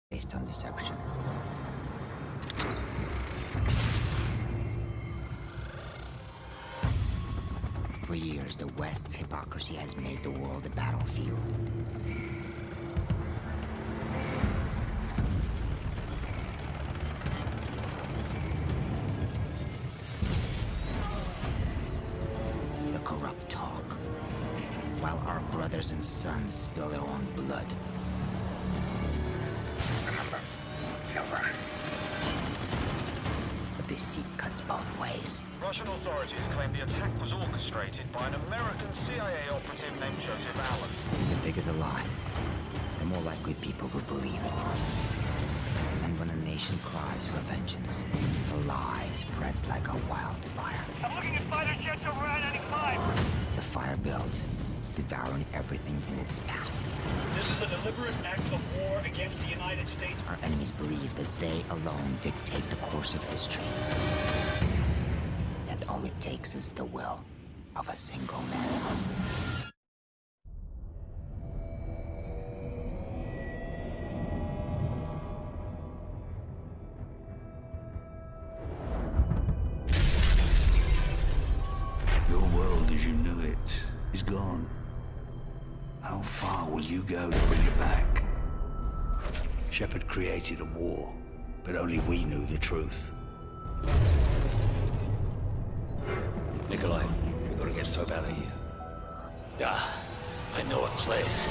based on deception. For years, the West's hypocrisy has made the world a battlefield. The corrupt talk, while our brothers and sons spill their own blood. But deceit cuts both ways. Russian authorities claim the attack was orchestrated by an American CIA operative named Joseph Allen. The bigger the lie, the more likely people will believe it. And when a nation cries for vengeance, the lie spreads like a wildfire. I'm looking at fighter jets over I-95. The fire builds, devouring everything in its path. This is a deliberate act of war against the United States. Our enemies believe that they alone dictate the course of history. That all it takes is the will of a single man. Your world as you knew it is gone. How far will you go to bring it back? Shepard created a war, but only we knew the truth. Nikolai, we've got to get Soap out of here. Ah, I know a place.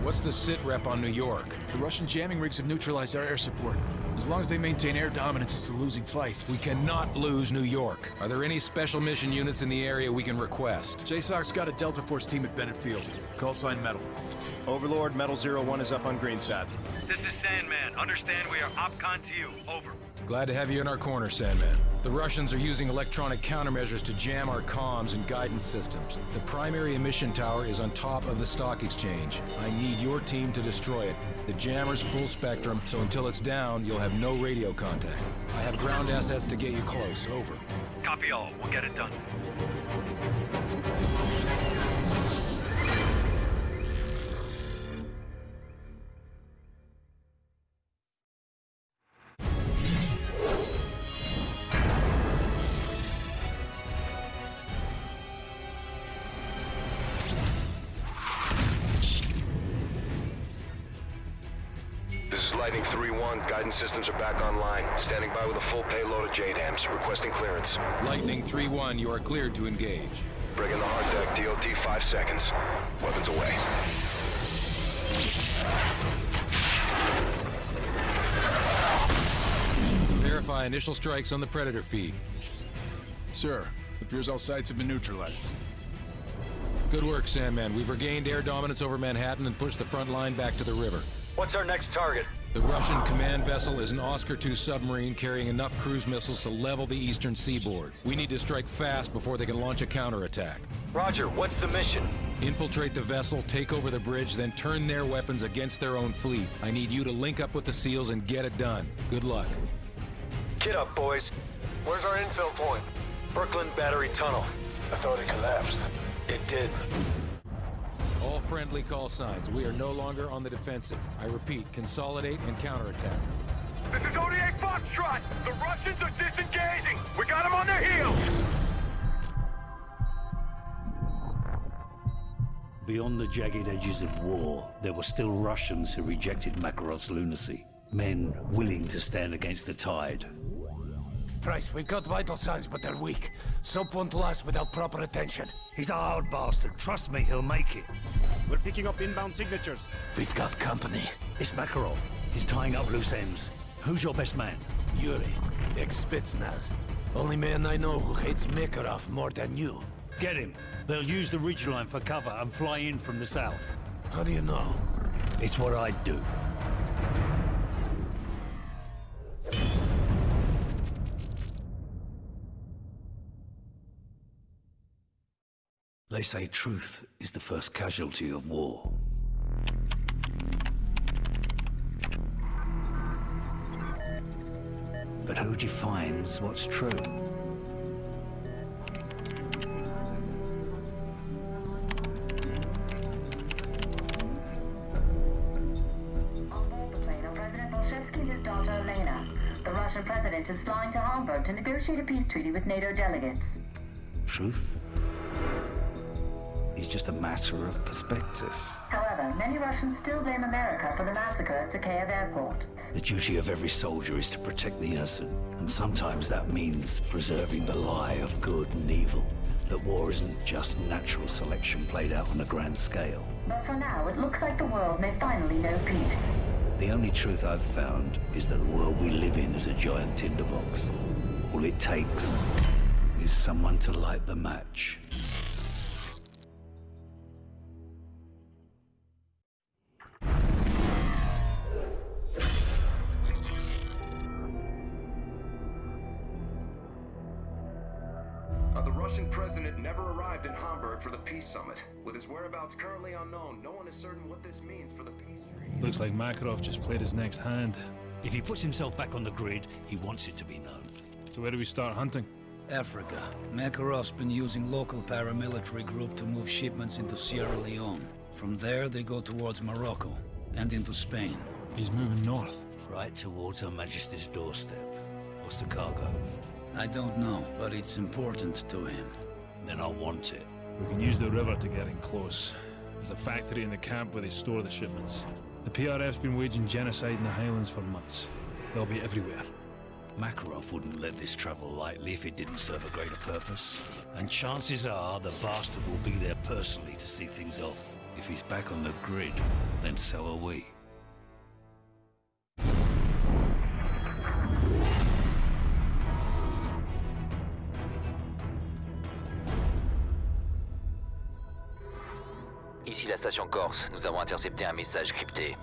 What's the sit rep on New York? The Russian jamming rigs have neutralized our air support. As long as they maintain air dominance, it's a losing fight. We cannot lose New York. Are there any special mission units in the area we can request? JSOC's got a Delta Force team at Bennett Field. Call sign Metal. Overlord, Metal 01 is up on Greenside. This is Sandman. Understand we are OPCON to you. Over. Glad to have you in our corner, Sandman. The Russians are using electronic countermeasures to jam our comms and guidance systems. The primary emission tower is on top of the stock exchange. I need your team to destroy it. The jammer's full spectrum, so until it's down, you'll have no radio contact. I have ground assets to get you close. Over. Copy all. We'll get it done. Lightning 3-1, guidance systems are back online. Standing by with a full payload of JDAMs. Requesting clearance. Lightning 3-1, you are cleared to engage. Bring in the hard deck, DOT 5 seconds. Weapons away. Verify initial strikes on the Predator feed. Sir, appears all sites have been neutralized. Good work, Sandman. We've regained air dominance over Manhattan and pushed the front line back to the river. What's our next target? The Russian command vessel is an Oscar II submarine carrying enough cruise missiles to level the eastern seaboard. We need to strike fast before they can launch a counterattack. Roger, what's the mission? Infiltrate the vessel, take over the bridge, then turn their weapons against their own fleet. I need you to link up with the SEALs and get it done. Good luck. Get up, boys. Where's our infill point? Brooklyn Battery Tunnel. I thought it collapsed. It did. All friendly call signs. We are no longer on the defensive. I repeat, consolidate and counterattack. This is ODA Foxtrot! The Russians are disengaging! We got them on their heels! Beyond the jagged edges of war, there were still Russians who rejected Makarov's lunacy. Men willing to stand against the tide. Price, we've got vital signs, but they're weak. Soap won't last without proper attention. He's a hard bastard. Trust me, he'll make it. We're picking up inbound signatures. We've got company. It's Makarov. He's tying up loose ends. Who's your best man? Yuri, ex-Spetsnaz. Only man I know who hates Makarov more than you. Get him. They'll use the ridgeline for cover and fly in from the south. How do you know? It's what I'd do. They say truth is the first casualty of war. But who defines what's true? On board the plane are President Bolshevsky and his daughter Elena. The Russian president is flying to Hamburg to negotiate a peace treaty with NATO delegates. Truth is just a matter of perspective. However, many Russians still blame America for the massacre at Zakhaev Airport. The duty of every soldier is to protect the innocent, and sometimes that means preserving the lie of good and evil. That war isn't just natural selection played out on a grand scale. But for now, it looks like the world may finally know peace. The only truth I've found is that the world we live in is a giant tinderbox. All it takes is someone to light the match. The Russian president never arrived in Hamburg for the peace summit. With his whereabouts currently unknown, no one is certain what this means for the peace treaty. Looks like Makarov just played his next hand. If he puts himself back on the grid, he wants it to be known. So where do we start hunting? Africa. Makarov's been using local paramilitary group to move shipments into Sierra Leone. From there, they go towards Morocco and into Spain. He's moving north. Right towards Her Majesty's doorstep. What's the cargo? I don't know, but it's important to him. Then I want it. We can use the river to get in close. There's a factory in the camp where they store the shipments. The PRF's been waging genocide in the Highlands for months. They'll be everywhere. Makarov wouldn't let this travel lightly if it didn't serve a greater purpose. And chances are the bastard will be there personally to see things off. If he's back on the grid, then so are we. Ici la station Corse, nous avons intercepté un message crypté.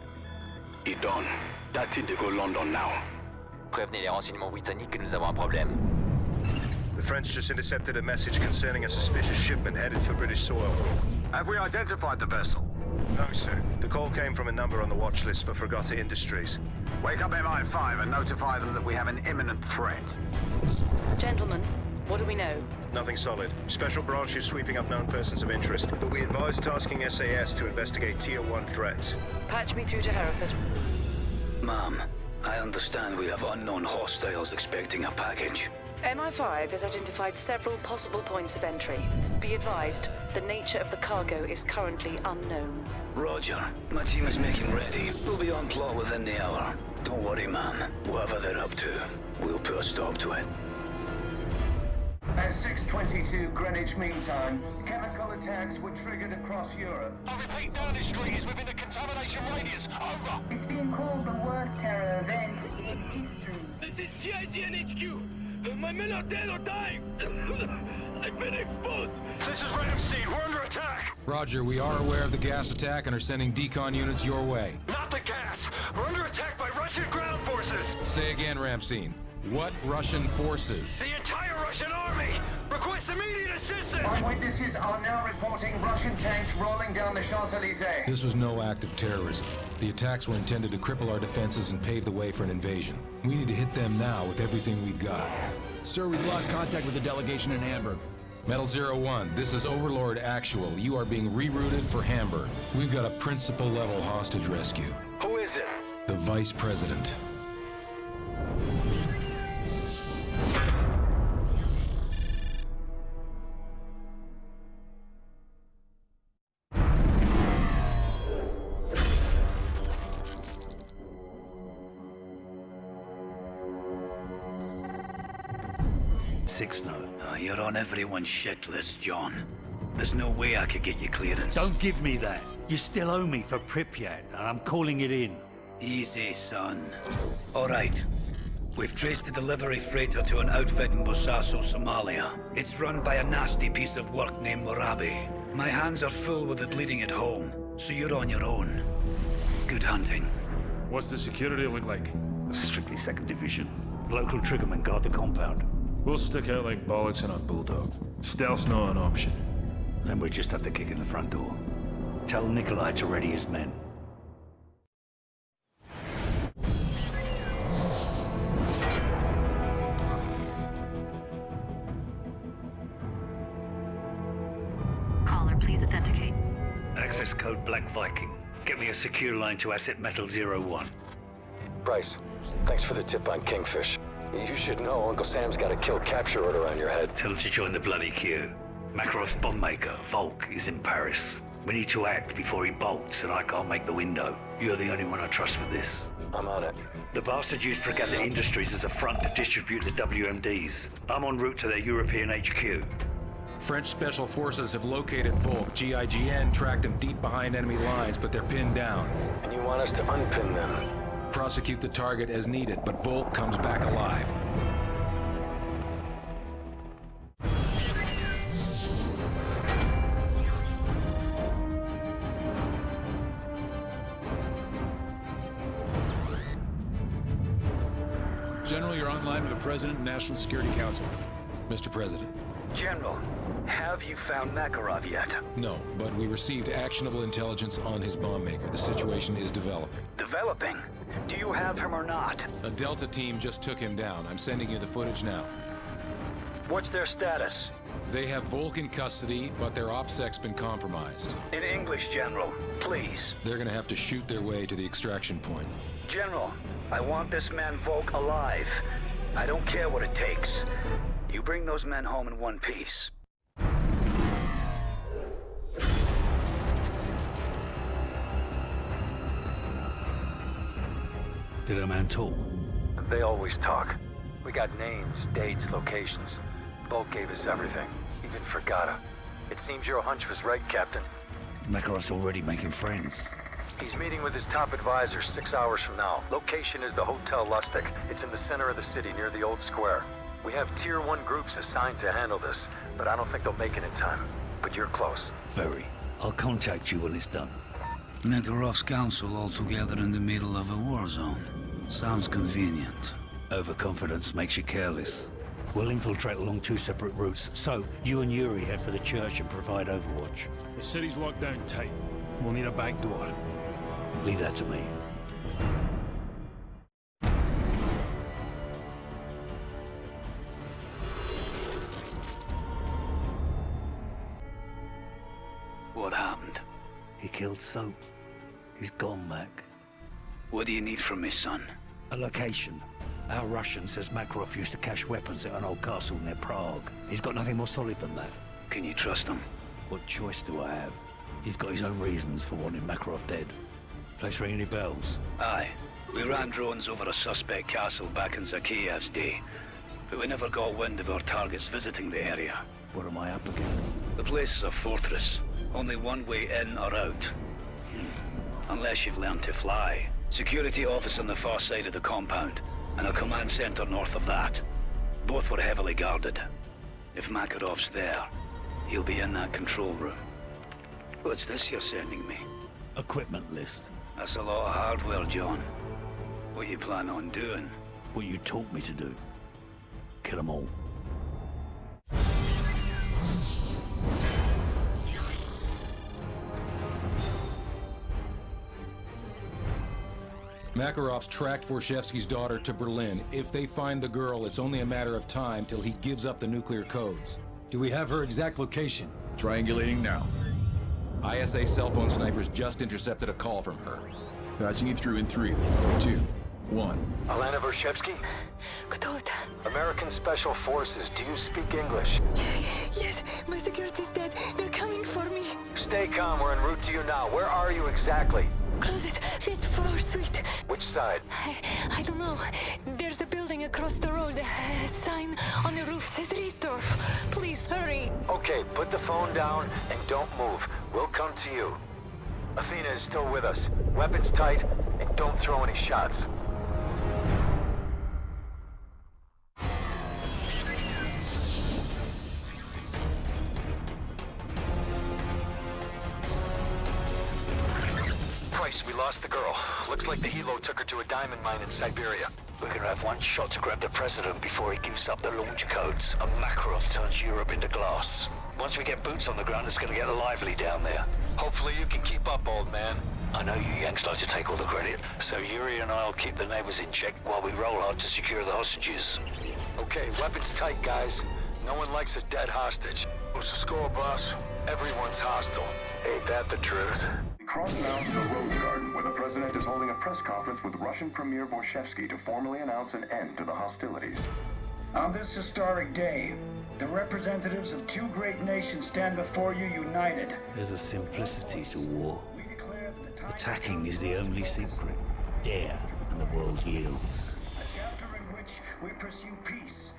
Idon, dated to go London now. Prévenez les renseignements britanniques que nous avons un problème. The French just intercepted a message concerning a suspicious shipment headed for British soil. Have we identified the vessel? No, sir. The call came from a number on the watch list for Fregata Industries. Wake up MI5 and notify them that we have an imminent threat. Gentlemen, what do we know? Nothing solid. Special branch is sweeping up known persons of interest, but we advise tasking SAS to investigate Tier 1 threats. Patch me through to Hereford. Ma'am, I understand we have unknown hostiles expecting a package. MI5 has identified several possible points of entry. Be advised, the nature of the cargo is currently unknown. Roger. My team is making ready. We'll be on plot within the hour. Don't worry, ma'am. Whatever they're up to, we'll put a stop to it. At 6:22 Greenwich Mean Time, chemical attacks were triggered across Europe. I repeat, Downing Street is within the contamination radius. Over. It's being called the worst terror event in history. This is GIGN HQ. My men are dead or dying. I've been exposed. This is Ramstein. We're under attack. Roger, we are aware of the gas attack and are sending decon units your way. Not the gas. We're under attack by Russian Russian ground forces! Say again, Ramstein. What Russian forces? The entire Russian army! Request immediate assistance! Eyewitnesses are now reporting Russian tanks rolling down the Champs-Elysees. This was no act of terrorism. The attacks were intended to cripple our defenses and pave the way for an invasion. We need to hit them now with everything we've got. Sir, we've lost contact with the delegation in Hamburg. Metal 01, this is Overlord Actual. You are being rerouted for Hamburg. We've got a principal-level hostage rescue. Who is it? The Vice President. You're on everyone's shit list, John. There's no way I could get you clearance. Don't give me that. You still owe me for Pripyat, and I'm calling it in. Easy, son. All right. We've traced the delivery freighter to an outfit in Bosaso, Somalia. It's run by a nasty piece of work named Morabi. My hands are full with it leading it home, so you're on your own. Good hunting. What's the security look like? Strictly 2nd Division. Local triggermen guard the compound. We'll stick out like bollocks in a bulldog. Stealth's not an option. Then we just have to kick in the front door. Tell Nikolai to ready his men. Caller, please authenticate. Access code Black Viking. Get me a secure line to asset Metal 01. Bryce, thanks for the tip on Kingfish. You should know Uncle Sam's got a kill capture order on your head. Tell him to join the bloody queue. Makarov's bomb maker, Volk, is in Paris. We need to act before he bolts, and I can't make the window. You're the only one I trust with this. I'm on it. The bastard used Fregatta Industries as a front to distribute the WMDs. I'm en route to their European HQ. French Special Forces have located Volk. GIGN tracked him deep behind enemy lines, but they're pinned down. And you want us to unpin them? Prosecute the target as needed, but Volk comes back alive. General, you're online with the President and National Security Council. Mr. President. General, have you found Makarov yet? No, but we received actionable intelligence on his bomb maker. The situation is developing. Developing? Do you have him or not? A Delta team just took him down. I'm sending you the footage now. What's their status? They have Volk in custody, but their OPSEC's been compromised. In English, General, please. They're gonna have to shoot their way to the extraction point. General, I want this man Volk alive. I don't care what it takes. You bring those men home in one piece. Did a man talk? They always talk. We got names, dates, locations. Volk gave us everything, even Fregatta. It seems your hunch was right, Captain. Makarov's already making friends. He's meeting with his top advisor 6 hours from now. Location is the Hotel Lustig. It's in the center of the city near the old square. We have Tier 1 groups assigned to handle this, but I don't think they'll make it in time. But you're close. Very. I'll contact you when it's done. Makarov's council all together in the middle of a war zone. Sounds convenient. Overconfidence makes you careless. We'll infiltrate along 2 separate routes, so you and Yuri head for the church and provide overwatch. The city's locked down tight. We'll need a back door. Leave that to me. What happened? He killed Soap. He's gone, Mac. What do you need from me, son? A location. Our Russian says Makarov used to cache weapons at an old castle near Prague. He's got nothing more solid than that. Can you trust him? What choice do I have? He's got his own reasons for wanting Makarov dead. Place ring any bells? Aye. We ran drones over a suspect castle back in Zakiyev's day, but we never got wind of our targets visiting the area. What am I up against? The place is a fortress. Only one way in or out. Unless you've learned to fly. Security office on the far side of the compound, and a command center north of that. Both were heavily guarded. If Makarov's there, he'll be in that control room. What's this you're sending me? Equipment list. That's a lot of hardware, John. What you plan on doing? What you taught me to do. Kill them all. Makarov's tracked Vorshevsky's daughter to Berlin. If they find the girl, it's only a matter of time till he gives up the nuclear codes. Do we have her exact location? Triangulating now. ISA cell phone snipers just intercepted a call from her. Patching you through in 3, 2, 1. Alana Vorshevsky? American Special Forces, do you speak English? Yes, my security's dead. They're coming for me. Stay calm, we're en route to you now. Where are you exactly? Closet, 5th floor suite. Which side? I don't know. There's a building across the road. A sign on the roof says Riesdorf. Please, hurry. Okay, put the phone down and don't move. We'll come to you. Athena is still with us. Weapons tight, and don't throw any shots. Price, we lost the girl. Looks like the helo took her to a diamond mine in Siberia. We're gonna have one shot to grab the president before he gives up the launch codes, and Makarov turns Europe into glass. Once we get boots on the ground, it's gonna get lively down there. Hopefully you can keep up, old man. I know you Yanks like to take all the credit, so Yuri and I'll keep the neighbors in check while we roll out to secure the hostages. Okay, weapons tight, guys. No one likes a dead hostage. What's the score, boss? Everyone's hostile. Ain't that the truth? Cross now to the Rose Garden, where the president is holding a press conference with Russian Premier Vorshevsky to formally announce an end to the hostilities. On this historic day, the representatives of two great nations stand before you united. There's a simplicity to war. Attacking is the only secret. Dare, and the world yields. A chapter in which we pursue peace.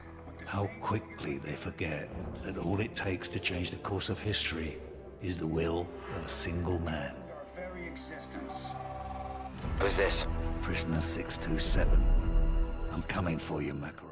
How quickly they forget that all it takes to change the course of history is the will of a single man. Our very existence. Who's this? Prisoner 627. I'm coming for you, Makarov.